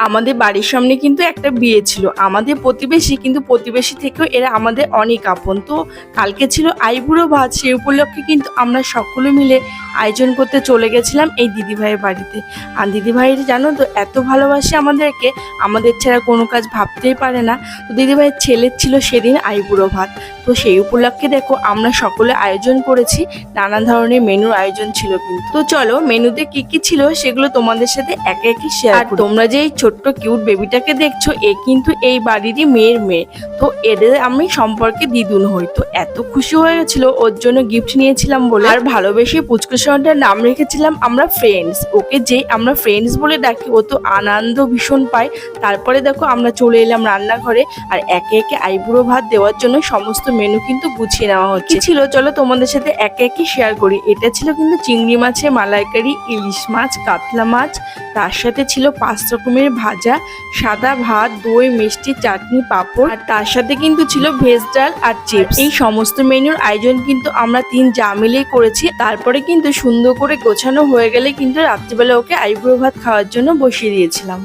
আমাদের বাড়ির সামনে কিন্তু একটা বিয়ে ছিল, আমাদের প্রতিবেশী, কিন্তু প্রতিবেশী থেকেও এরা আমাদের অনেক আপন। তো কালকে ছিল আইবুড়ো ভাত, সেই উপলক্ষে কিন্তু আমরা সকলে মিলে আয়োজন করতে চলে গেছিলাম এই দিদিভাইয়ের বাড়িতে। আর দিদিভাইয়ের জানো তো এত ভালোবাসে আমাদেরকে, আমাদের ছাড়া কোনো কাজ ভাবতেই পারে না। তো দিদিভাইয়ের ছেলের ছিল সেদিন আইবুড়ো ভাত, তো সেই উপলক্ষে দেখো আমরা সকলে আয়োজন করেছি, নানা ধরনের মেনুর আয়োজন ছিল কিন্তু। তো চলো মেনুতে কি কি ছিল সেগুলো তোমাদের সাথে একে একে শেয়ার করি। তোমরা যে এই ছোট্ট কিউট বেবিটাকে দেখছো, এ কিন্তু এই বাড়িরই মেয়ের মেয়ে। তো এদের আমি সম্পর্কে দিদুন হই। তো এত খুশি হয়ে গেছিল, ওর জন্য গিফট নিয়েছিলাম বলে আর ভালোবেসে পুচকুসনটার নাম রেখেছিলাম আমরা ফ্রেন্ডস। ওকে যে আমরা ফ্রেন্ডস বলে ডাকি, ও তো আনন্দ ভীষণ পায়। তারপরে দেখো আমরা চলে এলাম রান্নাঘরে, আর একে একে আইবুড়ো ভাত দেওয়ার জন্য সমস্ত মেনু কিন্তু গুছিয়ে নেওয়া হচ্ছে। ছিল চলো তোমাদের সাথে একে একে শেয়ার করি। এটা ছিল কিন্তু চিংড়ি মাছের মালাইকারি, ইলিশ মাছ, কাতলা মাছ, তার সাথে ছিল 5 রকমের ভাজা, সাদা ভাত, দই, মিষ্টি, চাটনি, পাঁপড়, আর তার সাথে কিন্তু ছিল ভেজ ডাল আর চিপস। এই সমস্ত মেনুর আয়োজন কিন্তু আমরা 3 যা মিলেই করেছি। তারপরে কিন্তু সুন্দর করে গোছানো হয়ে গেলে কিন্তু রাত্রিবেলা ওকে আইবুড়ো ভাত খাওয়ার জন্য বসিয়ে দিয়েছিলাম।